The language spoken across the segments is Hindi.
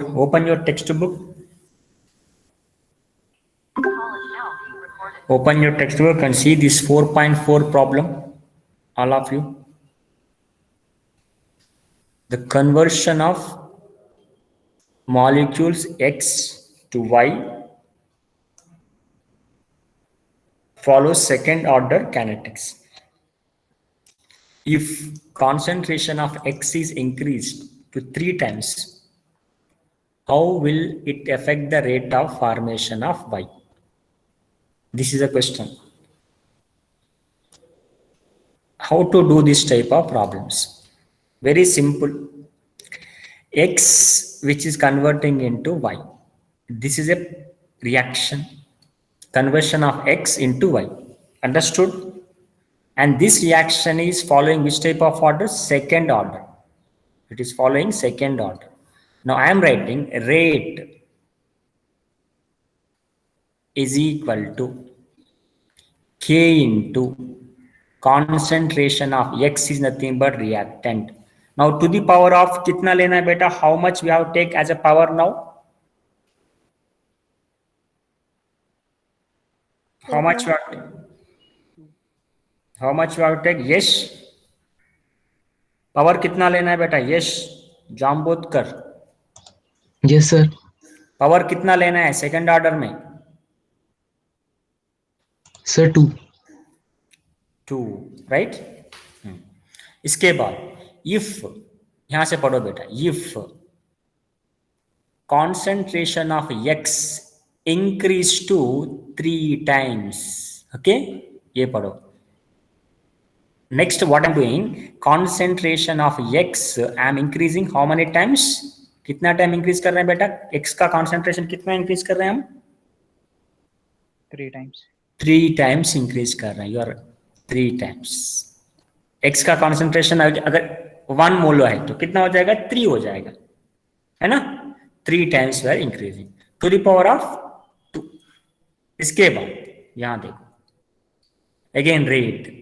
Open your textbook. Open your textbook and see this 4.4 problem. All of you. The conversion of molecules X to Y follows second order kinetics. If concentration of X is increased to 3 times, how will it affect the rate of formation of Y? This is a question. How to do this type of problems? Very simple. X which is converting into Y. This is a reaction. Conversion of X into Y. Understood? And this reaction is following which type of order? Second order. It is following second order. Now I am writing rate is equal to K into concentration of X is nothing but reactant. Now to the power of kitna lena hai beta? How much we have to take as a power now? How much you have to, how much you have to take? Yes. Power कितना लेना है बेटा? यश जाम्बोदकर. Yes sir. पावर कितना लेना है सेकंड ऑर्डर में? Sir 2 right. इसके बाद इफ यहां से पढ़ो बेटा. If concentration of X increase to 3 times. Okay, ये पढ़ो. Next, what I'm doing, concentration of X I am increasing how many times? कितना टाइम इंक्रीज कर रहे हैं बेटा? X का concentration कितना इंक्रीज कर रहे हैं हम? 3 times. 3 times इंक्रीज कर रहे हैं. You are 3 times. X का concentration अगर 1 मोल है तो कितना हो जाएगा? 3 हो जाएगा, है ना? 3 times we are increasing to the power of 2. इसके बाद यहां देखो, again rate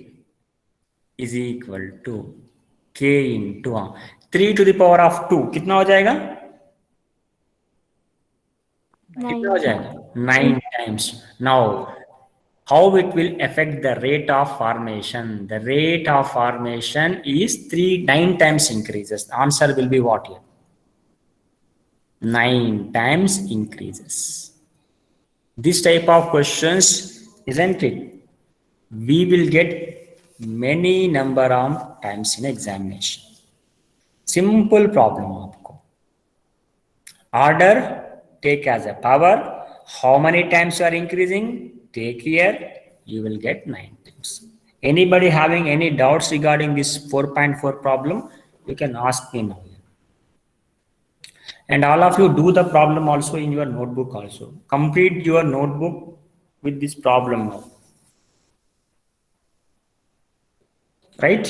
is equal to K into 3 to the power of 2 कितना हो जाएगा? कितना हो जाएगा? 9 times. Now how it will affect the rate of formation? The rate of formation is 9 times increases. The answer will be what here? 9 times increases. This type of questions, isn't it? We will get many number of times in examination. Simple problem आपको. Order take as a power. How many times you are increasing? Take here. You will get 9 times. Anybody having any doubts regarding this 4.4 problem? You can ask me now. And all of you do the problem also in your notebook also. Complete your notebook with this problem now. Right?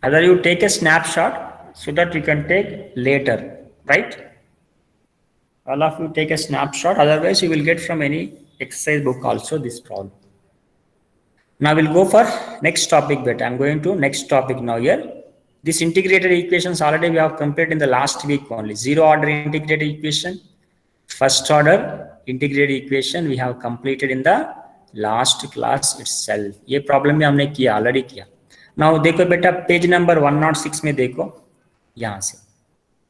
Either you take a snapshot so that you can take later. Right? All of you take a snapshot. Otherwise, you will get from any exercise book also this problem. Now we'll go for next topic. But I'm going to next topic now here. This integrated equations already we have completed in the last week only. Zero order integrated equation, first order integrated equation we have completed in the last class itself. ये problem भी हमने किया already किया. Now देखो बेटा पेज नंबर 106 में देखो, यहाँ से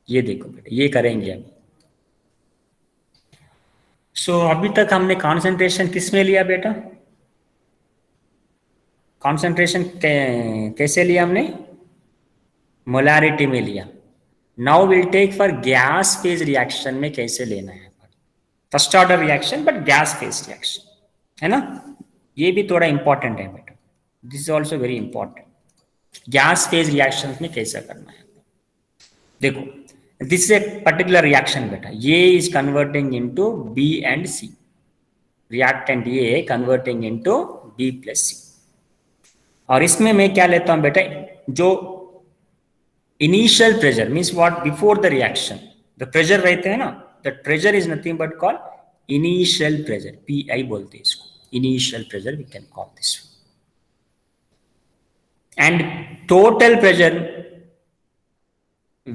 ये देखो बेटा, ये करेंगे अभी. So अभी तक हमने concentration किस में लिया बेटा? Concentration कैसे लिया हमने? मोलारिटी में लिया. Now will take for gas phase reaction में कैसे लेना है. First order reaction but gas phase reaction, है ना? ये भी थोड़ा इंपॉर्टेंट है बेटा. This is also very important. Gas phase reaction में कैसे करना है. देखो this is a particular reaction बेटा. ये is converting into B and C. Reactant ये converting into B plus C. और इसमें मैं क्या लेता हूं बेटा? जो initial pressure means what? Before the reaction the pressure रहते हैं ना, that pressure is nothing but called initial pressure. PI बोलते हैं इसको. Initial pressure we can call this one. And total pressure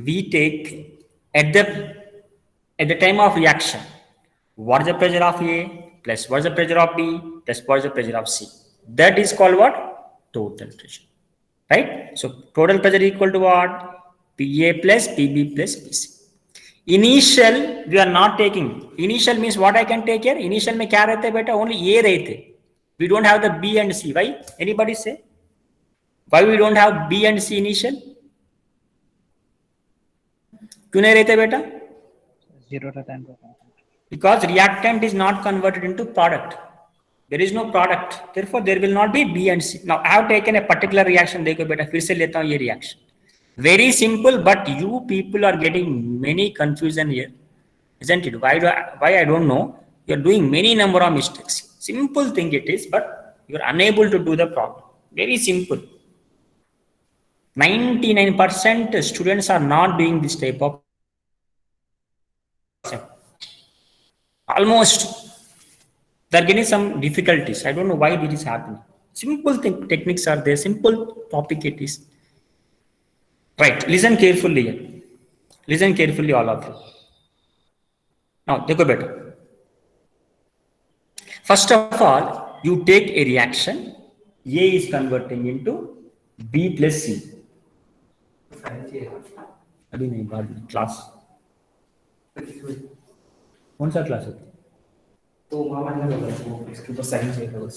we take at the time of reaction, what is the pressure of A plus what is the pressure of B plus what is the pressure of C. That is called what? Total pressure. Right? So total pressure equal to what? PA plus PB plus PC. Initial we are not taking. Initial means what I can take here? Initial में क्या रहते बेटा? Only A रहते. We don't have the B and C. Why? Anybody say? Why we don't have B and C initial? क्यों नहीं रहते बेटा? 0 to 10%. Because reactant is not converted into product. There is no product. Therefore, there will not be B and C. Now, I have taken a particular reaction. देखो बेटा फिर से लेता हूँ ये reaction. Very simple, but you people are getting many confusion here, isn't it? Why I don't know. You are doing many number of mistakes. Simple thing it is, but you are unable to do the problem. Very simple. 99% students are not doing this type of. Almost they're getting some difficulties. I don't know why this is happening. Simple techniques are there. Simple topic it is. Right. Listen carefully here. Listen carefully, all of you. Now, देखो बेटा. First of all, you take a reaction. A is converting into B plus C. अभी नहीं बाद में क्लास. कौन सा क्लास है? तो मामा ने बोला वो इसके ऊपर साइन चाहिए बस.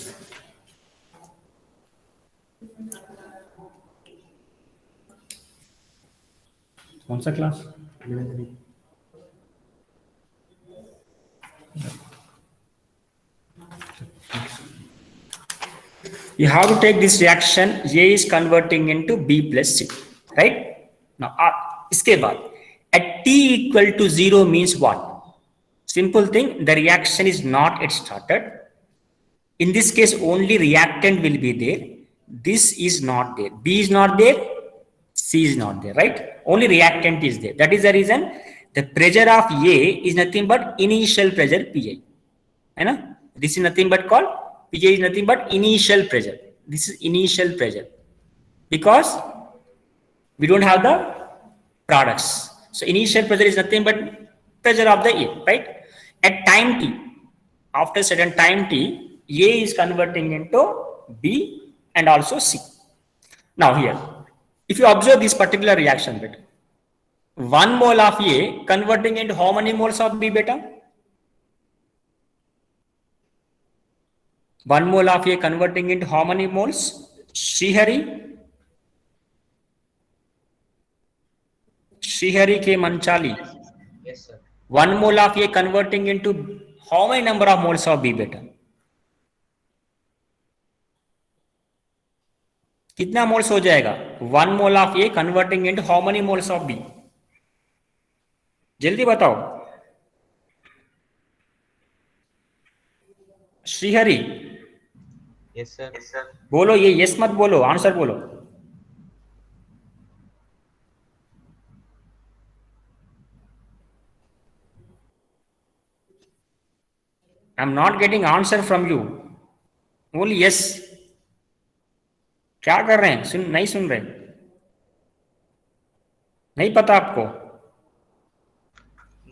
कौन सा class? You have to take this reaction. A is converting into B plus C, right? Now, इसके बाद at T equal to 0 means what? Simple thing. The reaction is not yet started. In this case, only reactant will be there. This is not there. B is not there. C is not there, right? Only reactant is there. That is the reason the pressure of A is nothing but initial pressure PI. This is nothing but called PI is nothing but initial pressure. This is initial pressure because we don't have the products. So initial pressure is nothing but pressure of the A, right? At time T, after certain time T, A is converting into B and also C. Now here, if you observe this particular reaction beta, 1 mole of A converting into how many moles of B beta? 1 mole of A converting into how many moles? Srihari K. Manchali. Yes, sir. 1 mole of A converting into how many number of moles of B beta? कितना मोल्स हो जाएगा? 1 mole of A converting into how many moles of B? जल्दी बताओ Shrihari. Yes, sir. Yes, sir. बोलो, ये यस मत बोलो, आंसर बोलो. I am not getting answer from you. Only yes. क्या कर रहे हैं? नहीं सुन रहे? नहीं पता आपको?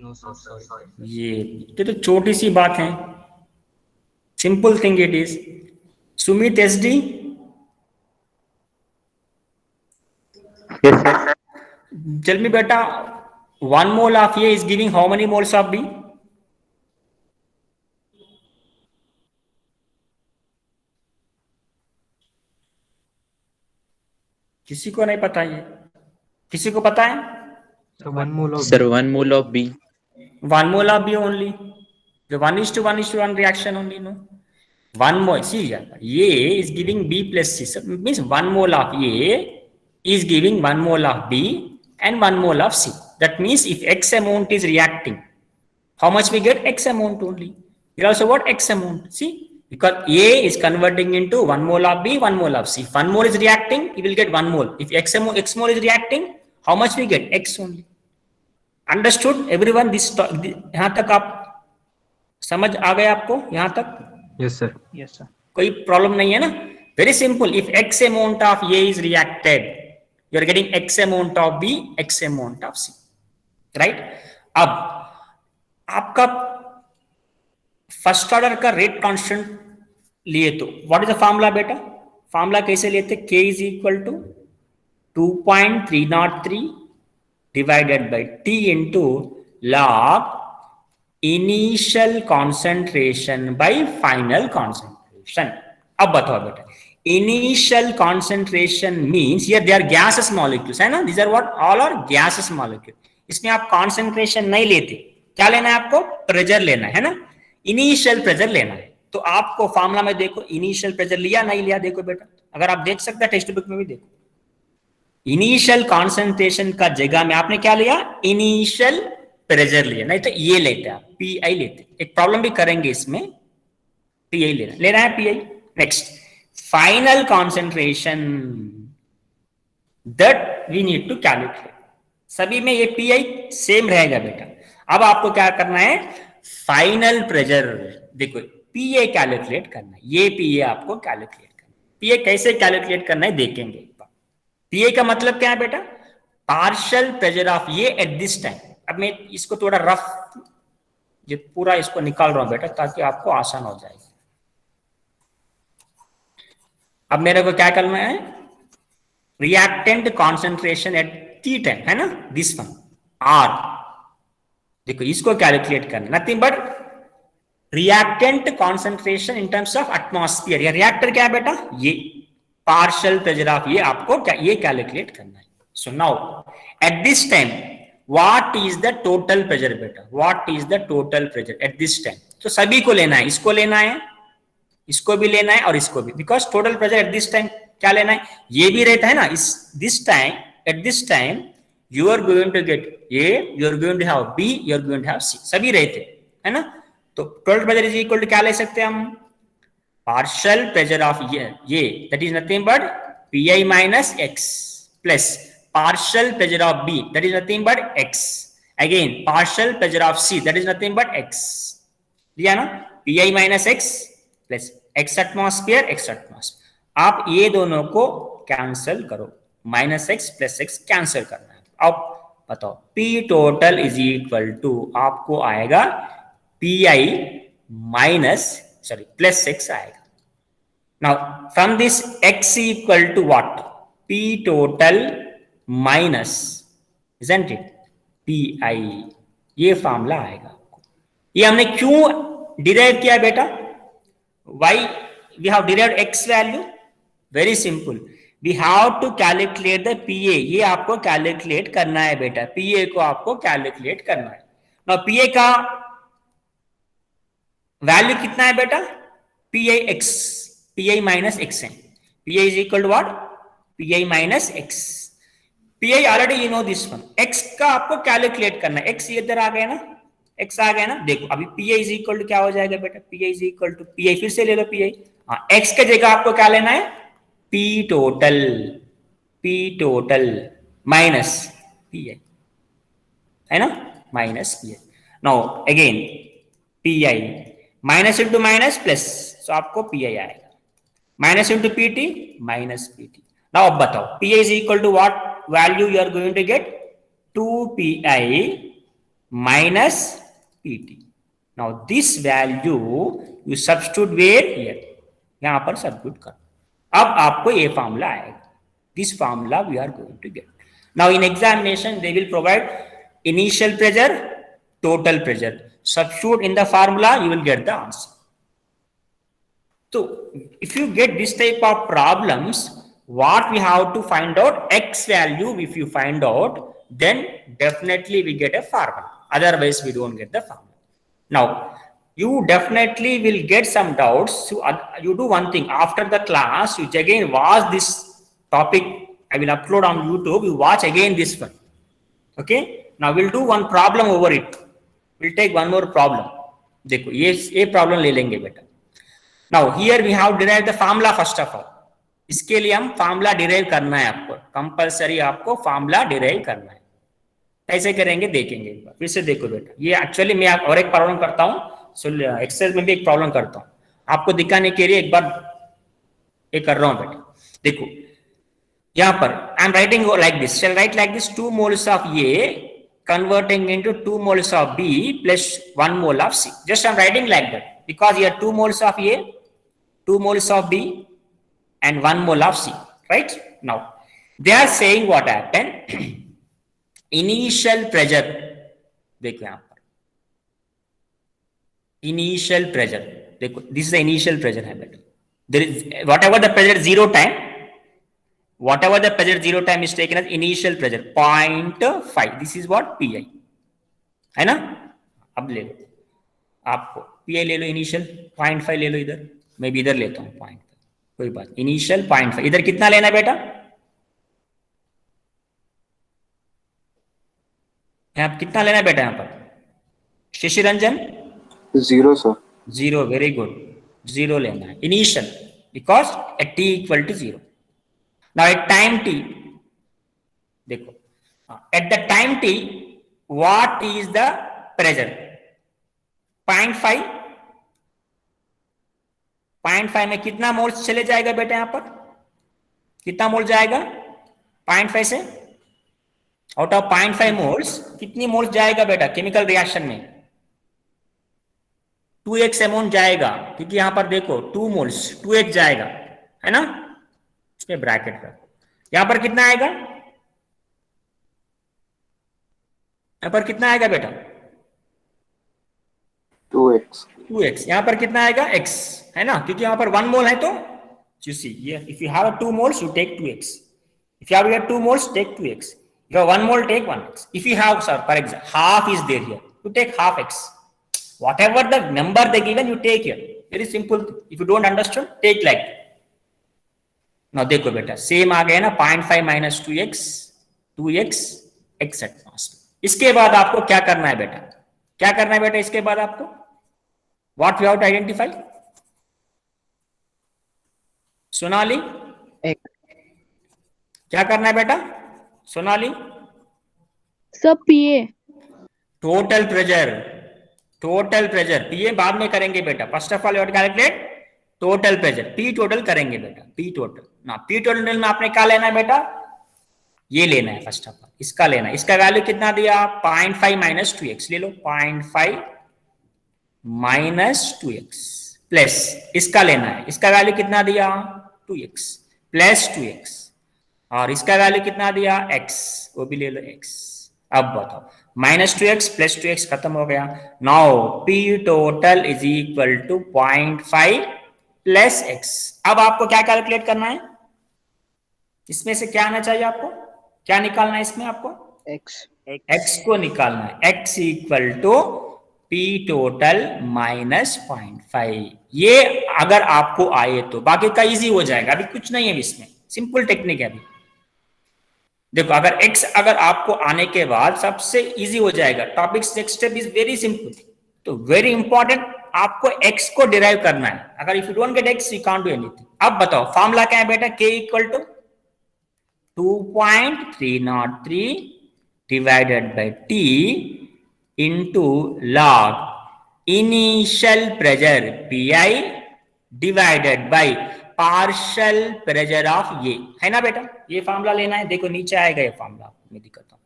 No, sir. Sorry. ये तो छोटी सी बात है. Simple thing it is. Sumit SD. Yes, sir. Tell me beta, 1 mole of A is giving how many moles of B? किसी को नहीं पता ये? किसी को पता है? So 1 mole of Sir, 1 mole of B. 1 mole of B only. The 1:1:1 reaction only, no? 1 mole. See here, A is giving B plus C. So it means 1 mole of A is giving 1 mole of B and 1 mole of C. That means if X amount is reacting, how much we get? X amount only. Here also what? X amount. See? Because A is converting into 1 mole of B, 1 mole of C. If 1 mole is reacting, you will get 1 mole. If X mole is reacting, how much we get? X only. Understood everyone? यहाँ तक आप समझ आ गए आपको यहाँ तक? Yes, sir. Yes, sir. कोई प्रॉब्लम नहीं है ना? Very simple. If X amount of A is reacted, you are getting x amount of b, x amount of c, right. अब आपका फर्स्ट ऑर्डर का रेट कांस्टेंट लिए तो व्हाट इज द फॉर्मूला बेटा? फॉर्मूला कैसे लेते? k is equal to 2.303 divided by t into log initial concentration by final concentration. अब बताओ बेटा, initial concentration means here they are gases molecules, है ना, these are what, all are gases molecule. इसमें आप कॉन्सेंट्रेशन नहीं लेते, क्या लेना है आपको? प्रेशर लेना है ना, इनिशियल प्रेशर लेना है। तो आपको फॉर्मूला में देखो इनिशियल प्रेशर लिया नहीं लिया, देखो बेटा, अगर आप देख सकते हैं टेक्स्ट बुक में भी देखो, इनिशियल कॉन्सेंट्रेशन का जगह में आपने क्या लिया? इनिशियल प्रेशर लिया, नहीं तो ये लेते आप पी आई लेते। एक प्रॉब्लम भी करेंगे इसमें, पी आई लेना है P I. Next, final concentration that we need to calculate. सभी में ये पी आई सेम रहेगा बेटा। अब आपको क्या करना है? फाइनल प्रेशर, देखो पी ए कैलकुलेट करना है, ये पी ए आपको कैलकुलेट करना है। पी ए कैसे कैलकुलेट करना है देखेंगे। पी ए का मतलब क्या है बेटा? पार्शियल प्रेशर ऑफ ये एट दिस टाइम। अब मैं इसको थोड़ा रफ, ये पूरा इसको निकाल रहा हूं बेटा ताकि आपको आसान हो जाए। अब मेरे को क्या करना है? Reactant concentration at T time, है ना, दिस वन आर, देखो इसको कैलकुलेट करना, nothing but reactant concentration in terms of atmosphere. या रिएक्टर क्या है बेटा? ये पार्शियल प्रेशर ऑफ ये आपको क्या ये कैलकुलेट करना है। So now at this time what is the total pressure बेटा? What is the total pressure at this time? तो सभी को लेना है, इसको लेना है, इसको भी लेना है और इसको भी, because total pressure at this time क्या लेना है? ये भी रहता है ना, इस this time, at this time you are going to get A, you are going to have B, you are going to have C, सभी रहते है ना। तो total pressure is equal to क्या ले सकते हैं हम? पार्शियल प्रेशर ऑफ ये that is nothing but P I minus x plus partial pressure of B, that is nothing but x, again partial pressure of C, that is nothing but x, लिया ना, Pi minus x plus x atmosphere, x atmosphere। आप ये दोनों को कैंसिल करो, minus x plus x cancel करना है। अब बताओ P total is equal to आपको आएगा Pi माइनस प्लस x आएगा। Now from this x equal to what? P total minus, isn't it, Pi, ये फॉर्मूला आएगा आपको। ये हमने क्यों डिराइव किया बेटा? Why we have derived x value? Very simple, we have to calculate the Pa। ये आपको कैलकुलेट करना है बेटा, Pa को आपको कैलकुलेट करना है। Now Pa का वैल्यू कितना है बेटा? Pi माइनस x है। Pa is equal to what? Pi minus x। Pi already you know this one, x का आपको कैलकुलेट करना है। x इधर आ गया ना, x आ गया ना, देखो अभी Pi is equal to क्या हो जाएगा बेटा? Pi is equal to Pi, फिर से ले लो Pi, हाँ x के जगह आपको क्या लेना है? P total माइनस Pi, है ना, minus Pi। Now again Pi minus into minus plus, so आपको Pi आएगा, minus into Pt minus Pt। Now अब बताओ Pi is equal to what value you are going to get? 2Pi minus Pt। Now this value you substitute where? Here, यहां पर substitute करो। अब आपको ये फॉर्मूला आएगा, this formula we are going to get। Now in examination they will provide initial pressure, total pressure, substitute in the formula, you will get the answer। So if you get this type of problems, what we have to find out? X value, if you find out, then definitely we get a formula, otherwise we don't get the formula। Now you definitely will get some doubts, so you do one thing, after the class you again watch this topic, I will upload on YouTube, you watch again this one, okay। Now we'll do one problem over it, we'll take one more problem। देखो ये problem ले लेंगे बेटा। Now here we have derived the formula first of all, इसके लिए हम फार्मूला डिराइव करना है, आपको कंपलसरी आपको फार्मूला डिराइव करना है। कैसे करेंगे देखेंगे एक बार, फिर से देखो बेटा। ये एक्चुअली मैं और एक प्रॉब्लम करता हूँ, एक्सेल में भी एक प्रॉब्लम करता हूँ, आपको दिखाने के लिए एक बार ये कर रहा हूँ बेटा। देखो यहाँ पर I am writing like this, shall write like this, 2 moles of A converting into 2 moles of B plus 1 mole of C. Just I am writing like that because here 2 moles of A, 2 moles of B and 1 mole of C, right? Now they are saying what happened. Initial pressure, देखो यहाँ पर initial pressure, देखो this is the initial pressure है बेटा. There is whatever the pressure 0 time, whatever the pressure 0 time is taken as initial pressure 0.5. This is what PI है ना. अब ले लो आपको PI ले लो, इनिशियल 0.5 ले लो, इधर मैं भी इधर लेता हूँ 0.5, कोई बात. इनिशियल 0.5, इधर कितना लेना बेटा, यहाँ कितना लेना बेटा, यहाँ पर Shashi Ranjan 0 sir. 0. Very good, 0 लेना है initial because at t equal to 0. Now at time t, देखो at the time t what is the pressure 0.5. 0.5 में कितना मोल्स चले जाएगा बेटा, यहाँ पर कितना मोल जाएगा 0.5 से, आउट ऑफ 0.5 मोल्स कितनी मोल्स जाएगा बेटा केमिकल रिएक्शन में, 2x अमाउंट जाएगा, क्योंकि यहां पर देखो 2 मोल्स 2x जाएगा है ना, इसमें ब्रैकेट रखो. यहां पर कितना आएगा, यहां पर कितना आएगा बेटा 2x. 2x. यहां पर कितना आएगा x है ना, क्योंकि यहां पर 1 मोल है तो you see here if you have a 2 moles you take 2x, if you have here 2 moles take 2x, if you have 1 mole take 1x, if you have sir for example half is there here you take half x, whatever the number they given you take here, very simple. if you don't understand take like that. now देखो बेटा सेम आ गया ना 0.5 minus 2x 2x x atmosphere. इसके बाद आपको क्या करना है बेटा, क्या करना है बेटा इसके बाद आपको what we have to identify, Sonali क्या करना है बेटा, सोनाली सब P A total pressure, total pressure P A बाद में करेंगे बेटा. First of all you calculate total pressure, P total करेंगे बेटा, पी टोटल ना, पी टोटल में आपने क्या लेना है बेटा, ये लेना है फर्स्ट ऑफ ऑल, इसका लेना है. इसका वैल्यू कितना दिया 0.5 minus 2x ले लो, 0.5 minus 2x प्लस इसका लेना है, इसका वैल्यू कितना दिया 2x प्लस 2x, और इसका वैल्यू कितना दिया x, वो भी ले लो x. अब बताओ -2x प्लस 2x खत्म हो गया. Now p total is equal to 0.5 plus x. अब आपको क्या कैलकुलेट करना है, इसमें से क्या आना चाहिए आपको, क्या निकालना है इसमें आपको x को निकालना है. x equal to p total minus 0.5. ये अगर आपको आए तो बाकी का इजी हो जाएगा, अभी कुछ नहीं है इसमें, सिंपल टेक्निक है. अभी देखो अगर x अगर आपको आने के बाद सबसे इजी हो जाएगा, topics next step is very simple. तो वेरी इंपॉर्टेंट आपको x को डिराइव करना है. अगर if you don't get x you can't do anything. अब बताओ फॉर्मूला क्या है बेटा, k equal to 2.303 divided by t into log initial pressure PI divided by partial pressure of ये है ना बेटा, ये फार्मूला लेना है. देखो नीचे आएगा ये फार्मूला, मैं दिखाता हूँ.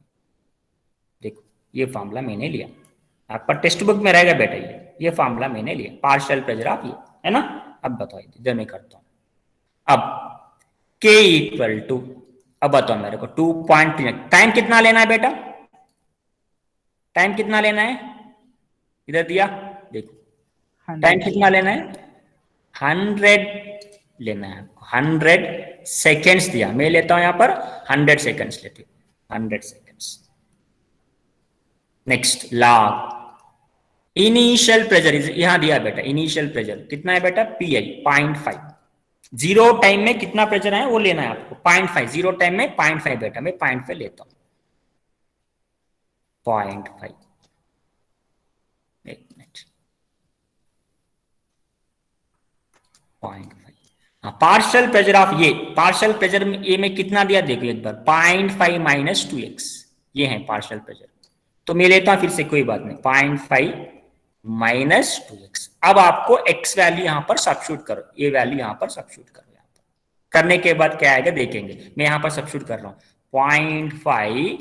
देखो ये फार्मूला मैंने लिया, आपका टेक्स्ट बुक में रहेगा बेटा, ये फार्मूला मैंने लिया, पार्शियल प्रेशर ऑफ ये है ना. अब बताओ इधर मैं करता हूँ. अब K इक्वल टू, अब बताओ मेरे को 2.3, टाइम कितना लेना है बेटा, टाइम कितना लेना है, इधर दिया देखो टाइम कितना लेना है 100 लेना है आपको, 100 सेकेंड्स दिया, मैं लेता हूं यहां पर 100 सेकेंड्स लेते हूं, 100 seconds. Next log initial pressure यहां दिया बेटा, इनिशियल प्रेशर कितना है बेटा PI 0.5. 0 टाइम में कितना प्रेशर है वो लेना है आपको 0.5, 0 टाइम में 0.5 बेटा, मैं 0.5 लेता हूं 0.5. एक मिनट 0.5. पार्शियल प्रेशर ऑफ ये, पार्शियल प्रेशर में ए में कितना दिया देखो एक बार 0.5 minus 2x, ये है पार्शियल प्रेशर. तो मैं लेता हूं फिर से, कोई बात नहीं, 0.5 minus 2x. अब आपको x वैल्यू यहां पर सब्स्टिट्यूट करो, ये वैल्यू यहां पर सब्स्टिट्यूट करो, यहां पर करने के बाद क्या आएगा देखेंगे। मैं यहाँ पर सब्स्टिट्यूट कर रहा हूँ 0.5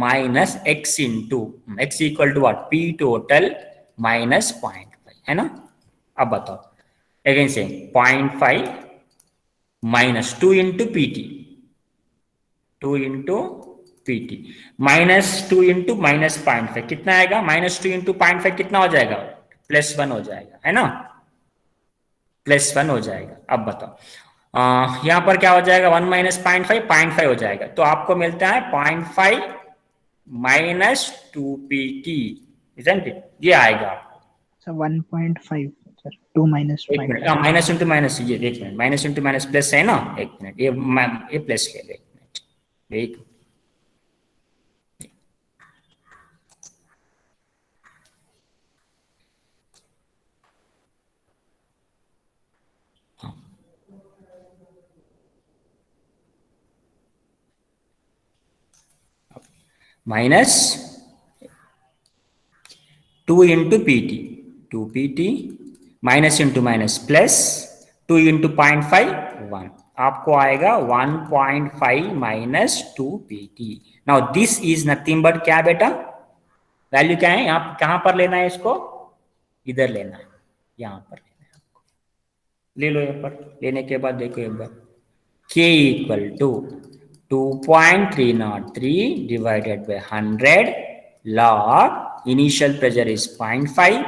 minus x into x equal to what P total minus 0.5 है ना। अब बताओ अगेन से 0.5 minus 2 into P T, 2 into P T minus 2 into minus 0.5 कितना आएगा, माइनस 2 इंटू 0.5 कितना हो जाएगा, +1 हो जाएगा है ना, +1 हो जाएगा। अब बताओ यहाँ पर क्या हो जाएगा 1 माइनस 0.5 0.5 हो जाएगा, तो आपको मिलता है 0.5 माइनस 2 पी टी, ये आएगा आपको। सर 1.5 सर 2 माइनस एक मिनट, माइनस इंटू माइनस, ये एक minute, minus into minus plus है ना, एक मिनट ये प्लस ले ले, एक मिनट एक minus 2 into P T, 2 P T minus into minus plus 2 into 0.5 1, आपको आएगा 1.5 minus 2 P T. Now this is nothing but क्या बेटा, वैल्यू क्या है, यहाँ कहां पर लेना है इसको, इधर लेना है, यहाँ पर लेना है आपको, ले लो यहाँ पर, लेने के बाद देखो एक बार k equal to 2.303 divided by 100 log initial pressure is 0.5,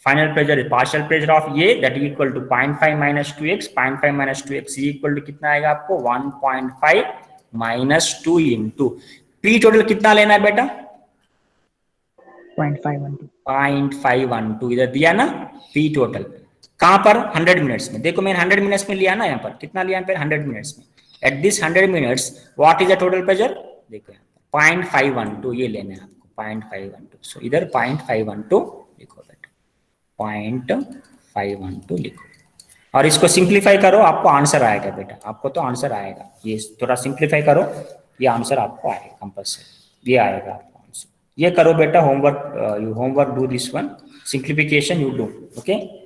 final pressure is partial pressure of A that is equal to 0.5 minus 2x, 0.5 minus 2x equal to कितना आएगा आपको 1.5 minus 2 into P total कितना लेना है बेटा 0.512 इधर दिया ना, P total कहां पर 100 मिनट्स में, देखो मैंने 100 मिनट्स में लिया ना, यहाँ पर कितना लिया फिर 100 मिनट्स में, at this 100 minutes what is the total pressure, देखो यहाँ 0.512 ये लेना है आपको 0.512, सो इधर 0.512 लिखो बेटा 0.512 लिखो, और इसको सिंप्लीफाई करो आपको आंसर आएगा बेटा, आपको तो आंसर आएगा, ये थोड़ा सिंप्लीफाई करो ये आंसर आपको आएगा कंपल्सरी, ये आएगा आपको आंसर, ये करो बेटा homework, you homework do this one simplification you do, okay,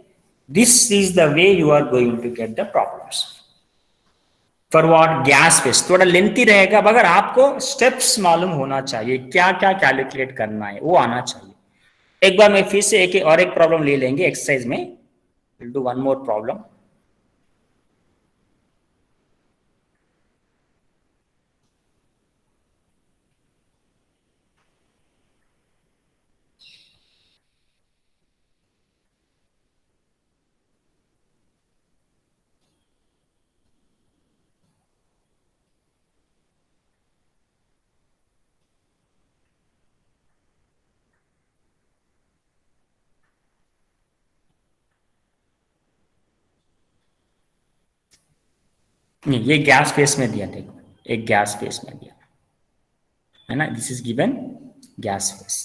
this is the way you are going to get the problems for what gas phase, थोड़ा लेंथी रहेगा मगर आपको स्टेप्स मालूम होना चाहिए, क्या क्या कैलकुलेट करना है वो आना चाहिए। एक बार मैं फिर से एक और एक प्रॉब्लम ले लेंगे एक्सरसाइज में, will do one more problem. नहीं ये गैस फेस में दिया, देखो एक गैस फेस में दिया है ना, this is given gas face.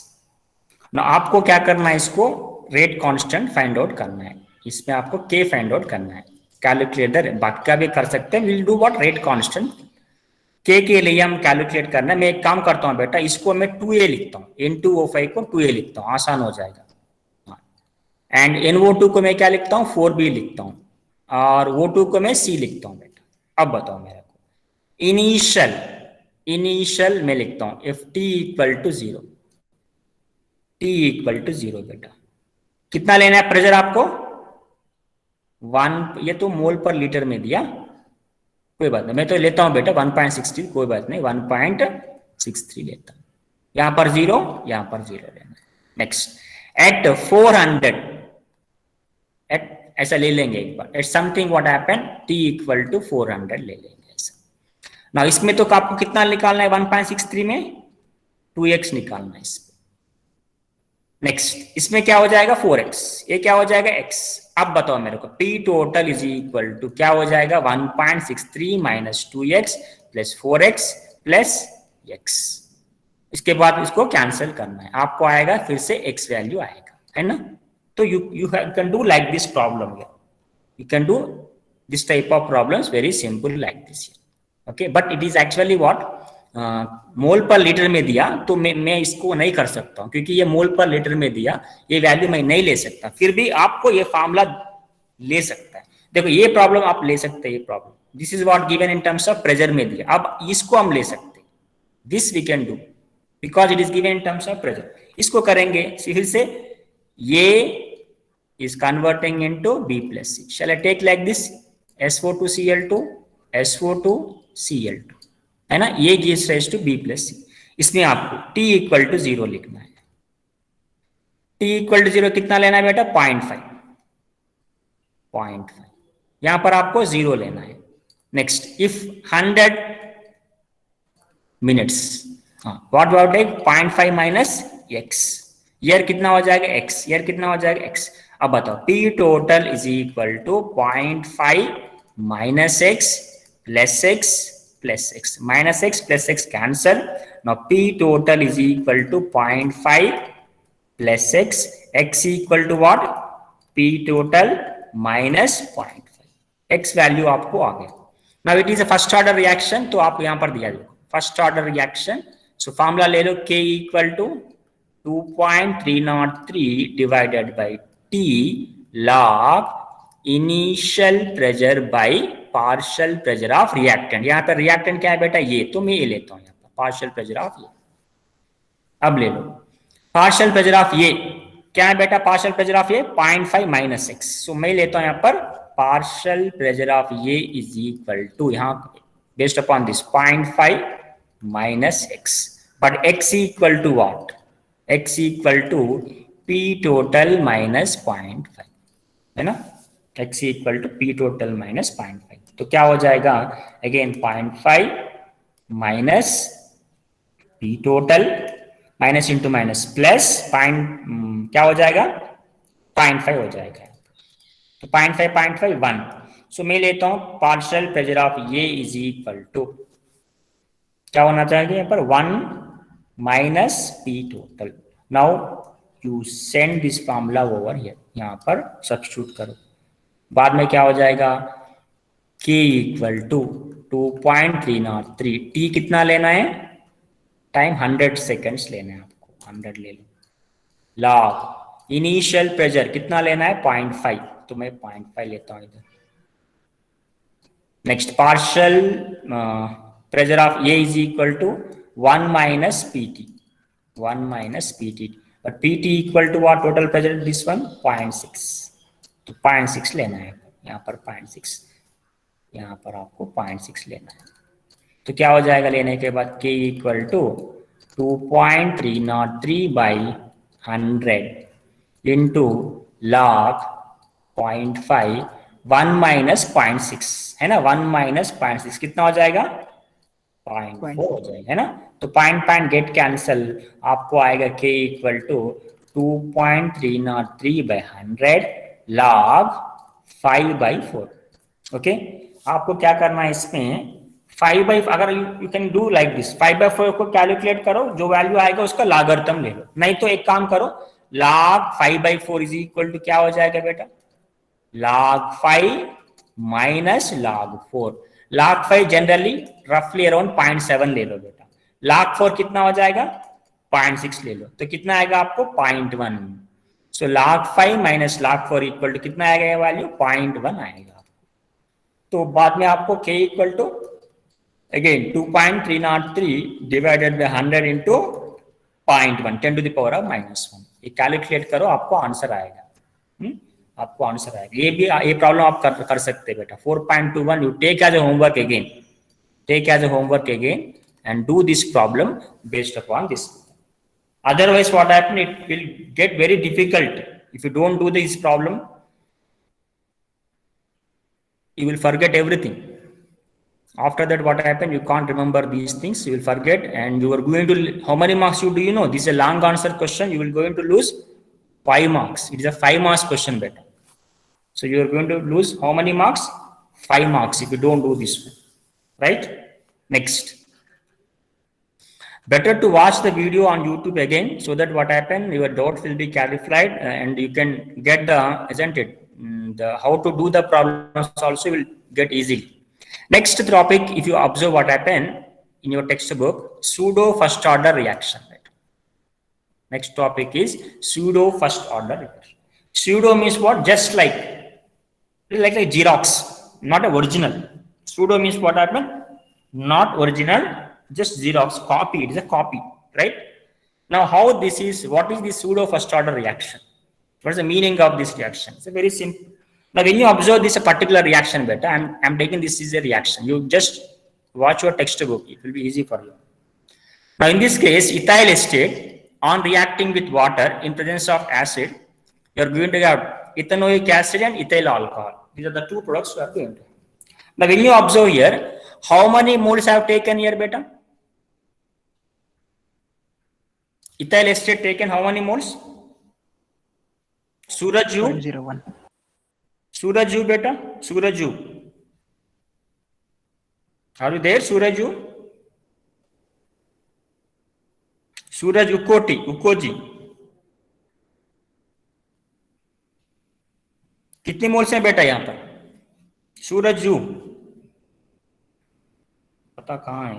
ना आपको क्या करना है, इसको रेट कांस्टेंट फाइंड आउट करना है, इसमें आपको के फाइंड आउट करना है, कैलकुलेटर बाकी का भी कर सकते हैं, will do what rate constant के लिए हम कैलकुलेट करना है। मैं एक काम करता हूँ बेटा, इसको मैं 2a लिखता हूँ, N2O5 को 2a लिखता हूँ, आसान हो जाएगा, एंड NO2 को मैं क्या लिखता हूँ 4b लिखता हूँ, और O2 को मैं C लिखता हूँ बेटा। अब बताओ मेरे को इनिशियल में लिखता हूं Ft equal to 0, T equal to 0 बेटा, कितना लेना है प्रेशर आपको 1, ये तो मोल पर लीटर में दिया, कोई बात नहीं मैं तो लेता हूं बेटा 1.63, कोई बात नहीं 1.63 लेता हूं, यहां पर 0 यहां पर 0 लेना। नेक्स्ट एट 400 एट ऐसा ले लेंगे एक बार, at something what happen T equal to 400 ले लेंगे ऐसा। ना इसमें तो आपको कितना निकालना है 1.63 में 2x निकालना है इसमें। नेक्स्ट इसमें क्या हो जाएगा 4x, ये क्या हो जाएगा x। अब बताओ मेरे को P total is equal to क्या हो जाएगा 1.63 minus 2x plus 4x plus x, इसके बाद इसको कैंसिल करना है, आपको आएगा फिर से x वैल्यू आएगा, है ना। So you can do like this problem here. You can do this type of problems very simple like this here. Okay, but it is actually what मोल पर लीटर में दिया, तो मैं इसको नहीं कर सकता हूँ क्योंकि ये मोल पर लीटर में दिया, ये वैल्यू मैं नहीं ले सकता, फिर भी आपको ये फार्मूला ले सकता है। देखो ये प्रॉब्लम आप ले सकते हैं, ये problem this is what given in terms of pressure में दिया। अब इसको हम ले सकते हैं, this we can do because it is given in terms of pressure. इसको करेंगे फिर से, ये is converting into B plus C. Shall I take like this? SO2Cl2, SO2Cl2, है ना, ये gives rise to B plus C। इसमें आपको T इक्वल टू 0 लिखना है। T इक्वल टू 0 कितना लेना है बेटा? 0.5। यहां पर आपको 0 लेना है। Next, if 100 minutes, what about tech 0.5 minus x, year कितना हो जाएगा x, ईयर कितना हो जाएगा x। अब बताओ, P total is equal to 0.5 minus x plus x plus x, minus x plus x cancel. Now P total is equal to 0.5 plus x equal to what? P total minus 0.5, x value आपको आ गया। नाउ it is a first order reaction, तो आप यहां पर दिया देखो first order reaction. So formula ले लो, K equal to 2.303 divided by T log initial pressure by partial pressure of reactant. यहां पर रिएक्टेंट क्या है बेटा? ये, तो मैं ये लेता हूं यहां पर पार्शियल प्रेशर ऑफ ये। अब ले लो पार्शियल प्रेशर ऑफ ये, क्या है बेटा पार्शियल प्रेशर ऑफ ये? 0.5 माइनस x। सो मैं लेता हूं यहां पर पार्शियल प्रेशर ऑफ ये इज इक्वल टू, यहां based upon this 0.5 minus x, but x equal to what? x equal to P total minus 0.5, है ना, x equal to P total minus 0.5। तो क्या हो जाएगा? Again 0.5 minus P total, minus into minus plus क्या हो जाएगा? 0.5 हो जाएगा। तो 0.5 1। सो मैं लेता हूं पार्शियल प्रेशर ऑफ ये इज इक्वल टू, क्या होना चाहिए यहाँ पर? 1 minus P total. Now you send this formula over here, यहाँ पर सब्स्टिट्यूट करो। बाद में क्या हो जाएगा? K इक्वल टू 2.303, T कितना लेना है? टाइम 100 सेकेंड्स लेना है आपको, 100 ले लो। लॉग इनिशियल प्रेशर कितना लेना है? 0.5, तो मैं 0.5 लेता हूं इधर। Next, partial pressure of A is equal to 1 minus PT, 1 minus PT, but PT equal to what? Total pressure this one 0.6, तो 0.6 लेना है यहाँ पर 0.6, यहाँ पर आपको 0.6 लेना है। तो क्या हो जाएगा लेने के बाद? K equal to 2.303 by 100 into log 0.5 1 minus 0.6, है ना, 1 माइनस 0.6 कितना हो जाएगा? 0.4 हो जाएगा, है ना। तो पॉइंट गेट कैंसल, आपको आएगा K equal to 2.303 by 100 log 5/4। Okay, आपको क्या करना है इसमें? 5/, अगर you can do like this, 5/4 को कैलकुलेट करो, जो वैल्यू आएगा उसका लॉगरिथम ले लो। नहीं तो एक काम करो, log 5/4 इज इक्वल टू क्या हो जाएगा बेटा? log 5 minus log 4। log 5 generally रफली अराउंड 0.7 ले लो बेटा, log 4 कितना हो जाएगा? 0.6 ले लो, तो कितना आएगा आपको? 0.1। So log 5 minus log 4 equal to कितना आएगा ये वैल्यू? 0.1 आएगा। तो बाद में आपको K equal to again 2.303 divided by 100 into 0.1 10 to the power of -1, ये कैलकुलेट करो, आपको आंसर आएगा। आपको आंसर आएगा। ये प्रॉब्लम आप कर सकते हैं बेटा। 4.21 you take as a homework again and do this problem based upon this. Otherwise what happen, it will get very difficult if you don't do this problem. You will forget everything. After that what happen, you can't remember these things, you will forget, and you are going to, how many marks you do you know? This is a long answer question, you will going to lose 5 marks. It is a 5 marks question better. So you are going to lose how many marks? 5 marks if you don't do this one, right? Next, better to watch the video on YouTube again, so that what happen, your doubts will be clarified and you can get the, isn't it, the how to do the problems also will get easily. Next topic, if you observe what happen in your textbook, pseudo first order reaction. Right? Next topic is pseudo first order reaction. Pseudo means what? Just like a Xerox, not a original. Pseudo means what happened? Not original, just Xerox, copy. It is a copy, right? Now, how this is, what is the pseudo first order reaction? What is the meaning of this reaction? It's a very simple. Now, when you observe this a particular reaction, better, I'm taking this is a reaction. You just watch your textbook. It will be easy for you. Now, in this case, ethyl acetate on reacting with water in presence of acid, you are going to have ethanoic acid and ethyl alcohol. These are the two products you are going to have. Now, when you observe here, how many moles I have taken here, beta? Ethyl acetate taken how many moles? Suraju. 0.01. Suraju, beta. Suraju. Are you there, Suraju? सूरज उकोटी उकोजी कितने मोल्स हैं बेटा यहां पर? सूरज जू पता कहां है?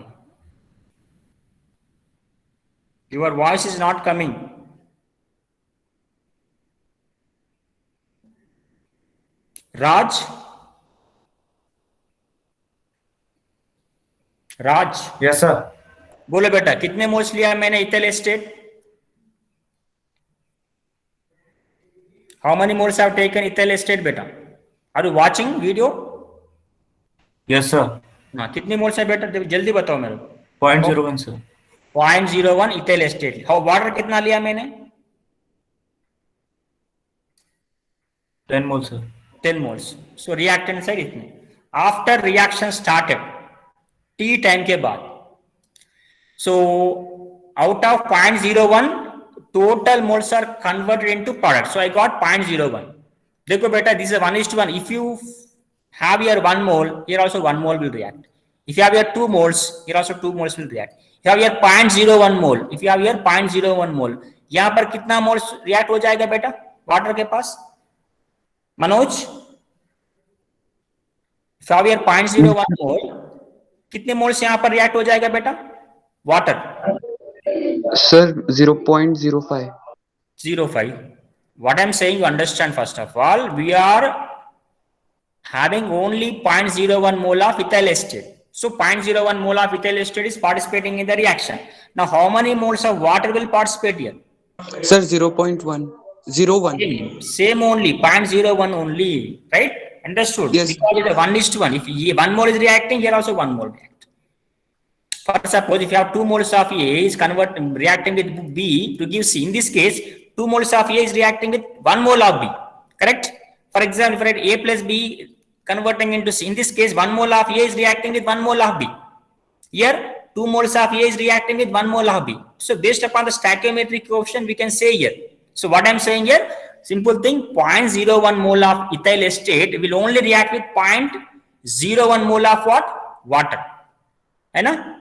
Your voice is not coming. Raj, Raj. Yes sir. बोलो बेटा कितने मोल्स लिया मैंने ethyl acetate? How many moles have taken ethyl acetate बेटा? Are you watching video? Yes sir. हाँ, कितने मोल्स है बेटा जल्दी बताओ मेरे को. 0.01 sir. 0.01 ethyl acetate. How water कितना लिया मैंने? 10 मोल sir. 10 moles. So reactant side इतने. After reaction started, T time के बाद, so out of 0.01 total moles are converted into product. So I got 0.01. देखो बेटा, this is 1:1. If you have here 1 mole, here also 1 mole will react. If you have here 2 moles, here also 2 moles will react. If you have here 0.01 mole, if you have here 0.01 mole, यहाँ पर कितना moles react हो जाएगा बेटा water के पास? Manoj, if you have here 0.01 mole, कितने moles यहाँ पर react हो जाएगा बेटा water? Sir, 0.05. 0.05. What I'm saying, you understand first of all, we are having only 0.01 mole of ethyl acetate. So 0.01 mole of ethyl acetate is participating in the reaction. Now how many moles of water will participate here? Sir, 0.101. Same only, 0.01 only, right? Understood? Yes. Because it is 1:1. If 1 mole is reacting, here also 1 mole react. For suppose if you have 2 moles of A is reacting with B to give C. In this case, 2 moles of A is reacting with 1 mole of B. Correct? For example, if A plus B converting into C. In this case, 1 mole of A is reacting with 1 mole of B. Here, 2 moles of A is reacting with 1 mole of B. So based upon the stoichiometric coefficient, we can say here. So what I'm saying here, simple thing, 0.01 mole of ethyl acetate will only react with 0.01 mole of what? Water. है ना?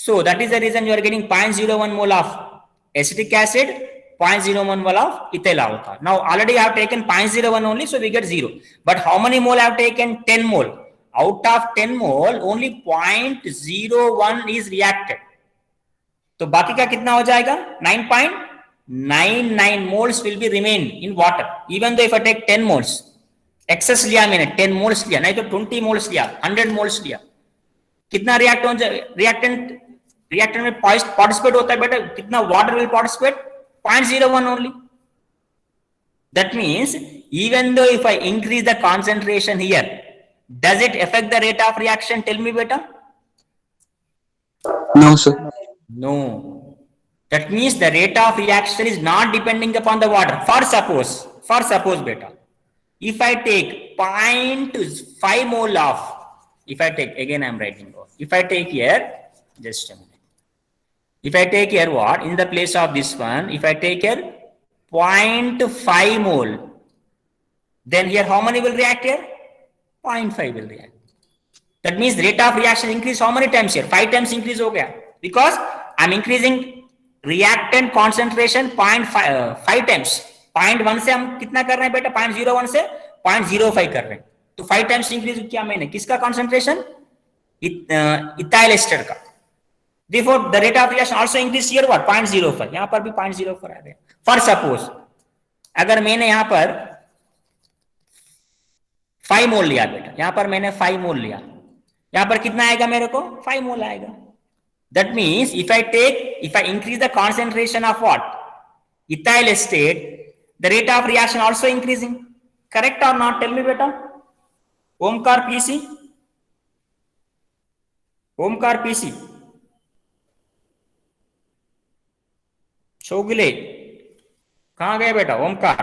So that is the reason you are getting 0.01 mole of acetic acid, 0.01 mole of ethyl alcohol. Now already I have taken 0.01 only, so we get 0. But how many mole I have taken? 10 mole. Out of 10 mole, only 0.01 is reacted. तो बाकी का कितना हो जाएगा? 9.99 moles will be remain in water. Even though if I take 10 moles, excess लिया मैंने 10 moles लिया, नहीं तो 20 moles लिया, 100 moles लिया, कितना रिएक्टेंट में पार्टिसिपेट होता है बेटा? कितना water will participate? 0.01 only. That means even though if I increase the concentration here, does it affect the rate of reaction? Tell me beta. No, sir. No. That means the rate of reaction is not depending upon the water. For suppose beta, if I take 0.5 mole of, if I take, again I am writing, if I take here, just a minute. If I take here what? In the place of this one, if I take here 0.5 mole, then here how many will react here? 0.5 will react. That means rate of reaction increase how many times here? 5 times increase हो गया. Because I am increasing reactant concentration 0.5 times. 0.1 से हम कितना कर रहे हैं बेटा? 0.01 से 0.05 कर रहे हैं. तो 5 times increase किया मैंने. किसका concentration? Ethyl acetate का. Therefore, the rate of reaction also increase here what? 0.05. यहाँ पर भी 0.04 आ गया. For suppose, अगर मैंने यहाँ पर 5 मोल लिया बेटा, यहाँ पर मैंने 5 मोल लिया, यहां पर कितना आएगा मेरे को 5 मोल आएगा. That means if I increase the concentration of what? Ethyl acetate, the rate of reaction also increasing. Correct or not? Tell me beta. Omkar PC. Omkar PC. शोगिले कहां गए बेटा? ओमकार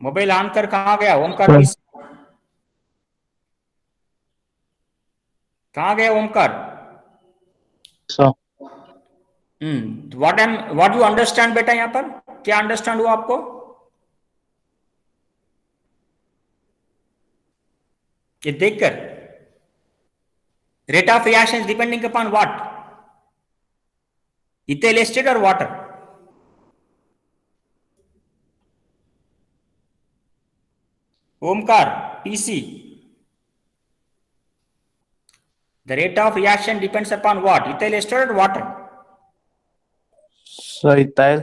मोबाइल ऑन कर, कहां गया ओमकार? PC कहां गया Omkar? Sir what you understand बेटा? यहां पर क्या अंडरस्टैंड हुआ आपको? ये देखकर rate of reaction depending upon what? Ethyl acetate और water? Omkar PC, the rate of reaction depends upon what? Ethyl acetate or water? Sir ethyl.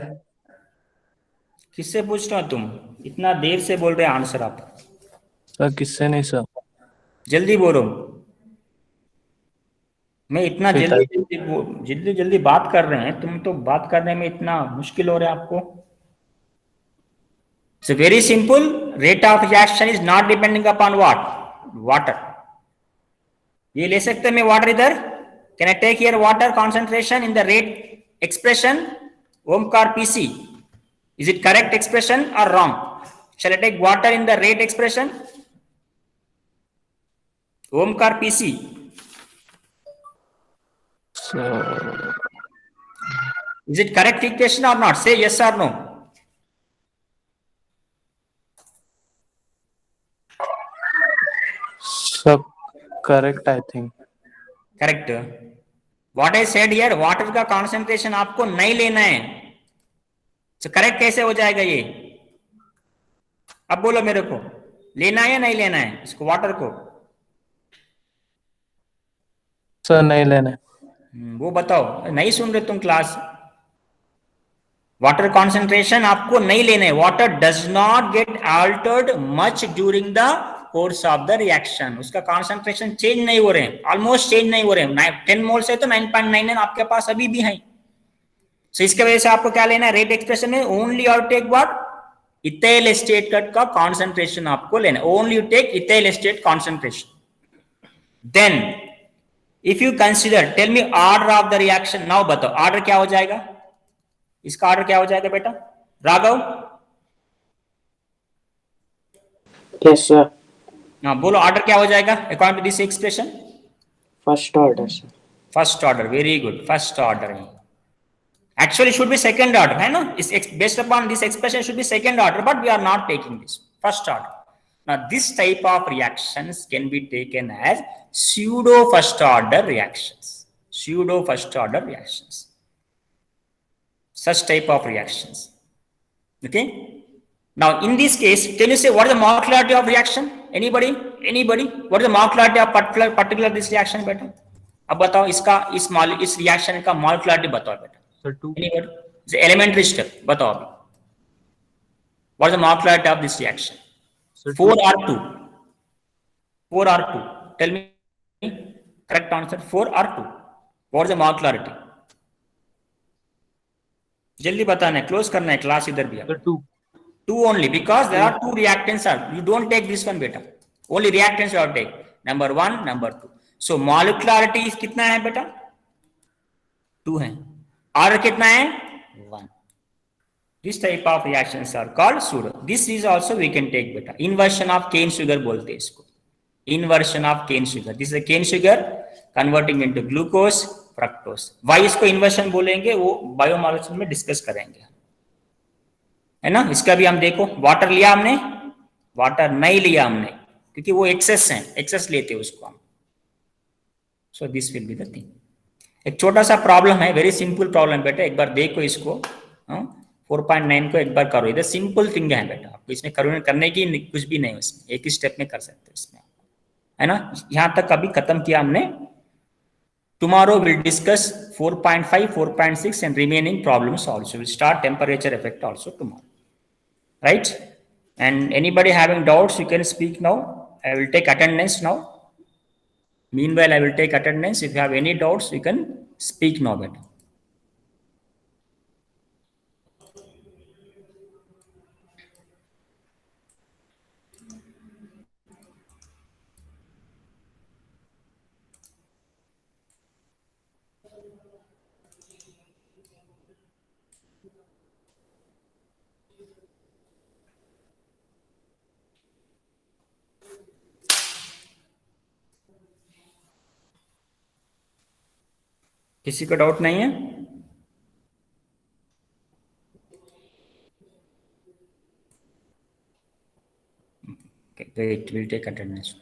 किससे पूछ रहे हो तुम? इतना देर से बोल रहे हैं आंसर आप. सर किससे नहीं सर. जल्दी बोलो. मैं इतना जल्दी बात कर रहे हैं, तुम तो बात करने में इतना मुश्किल हो रहा है आपको. So very simple, rate of reaction is not depending upon what? Water. ये ले सकते हैं मैं water इधर. Can I take here water concentration in the rate expression? Omkar PC. Is it correct expression or wrong? Shall I take water in the rate expression? Omkar PC. Sir Is it correct equation or not? Say yes or no. Sir correct I think. Correct. What I said here, water का concentration आपको नहीं लेना है. So correct कैसे हो जाएगा ये? अब बोलो मेरे को, लेना है या नहीं लेना है इसको, वाटर को? सर नहीं लेना. वो बताओ, नहीं सुन रहे तुम क्लास? वाटर कॉन्सेंट्रेशन आपको नहीं लेना है. Water does not gate Altered much during the course of the reaction. उसका कॉन्सेंट्रेशन चेंज नहीं हो रहे हैं, ऑलमोस्ट चेंज नहीं हो रहे हैं. 10 मोल से तो 9.99 आपके पास अभी भी है. सो इसके वजह से आपको क्या लेना है? रेट एक्सप्रेशन में ओनली और टेक व्हाट? इथाइल एस्टेट का कॉन्सेंट्रेशन आपको लेना है. Only you take ethyl acetate concentration. Then if you consider, tell me order of the reaction. Now बताओ ऑर्डर क्या हो जाएगा? इसका ऑर्डर क्या हो जाएगा बेटा? Raghav yes sir. हाँ बोलो, ऑर्डर क्या हो जाएगा according to this expression? First order sir. First order. Very good, first order. Actually should be second order है ना. इस based upon this expression should be second order, but we are not taking this first order. Now this type of reactions can be taken as pseudo first order reactions. Pseudo first order reactions. Such type of reactions. Okay. Now in this case, can you say what is the molecularity of reaction? Anybody? What is the molecularity of particular this reaction बेटा? अब बताओ इसका इस reaction का molecularity बताओ बेटा. Sir, 2. Anybody? It's an elementary step. बताओ अभी. What is the molecularity of this reaction? 4R2. 4R2. Tell me correct answer. 4R2. What is the molecularity? जल्दी बताना है, क्लोज करना है क्लास इधर भी. Sir, 2. 2 only, because there are 2 reactants. You don't take this one बेटा. Only reactants you have to take. Number 1, number 2. So molecularity कितना है बेटा? 2 है. R कितना है? 1. This type of reactions are called pseudo. This is also we can take beta. Inversion of cane sugar बोलते हैं इसको. Inversion of cane sugar. This is a cane sugar converting into glucose, fructose. Why इसको inversion बोलेंगे वो बायोमॉलिक्यूल में डिस्कस करेंगे, है ना. इसका भी हम देखो, वाटर लिया हमने, वाटर नहीं लिया हमने क्योंकि वो एक्सेस है, एक्सेस लेते हैं उसको हम. So this will be the thing. एक छोटा सा प्रॉब्लम है, वेरी सिंपल प्रॉब्लम बेटा, एक बार देखो इसको. 4.9 को एक बार करो, इधर सिंपल थिंग है बेटा. आपको इसमें करने की कुछ भी नहीं, उसमें एक ही स्टेप में कर सकते हो इसमें, है ना. यहां तक अभी खत्म किया हमने. Tomorrow will discuss 4.5, 4.6 and remaining problems also. We'll start temperature effect also tomorrow, right? And anybody having doubts, you can speak now. I will take attendance now. Meanwhile, I will take attendance. If you have any doubts, you can speak now better. किसी को डाउट नहीं है? Okay, wait, we'll take attendance.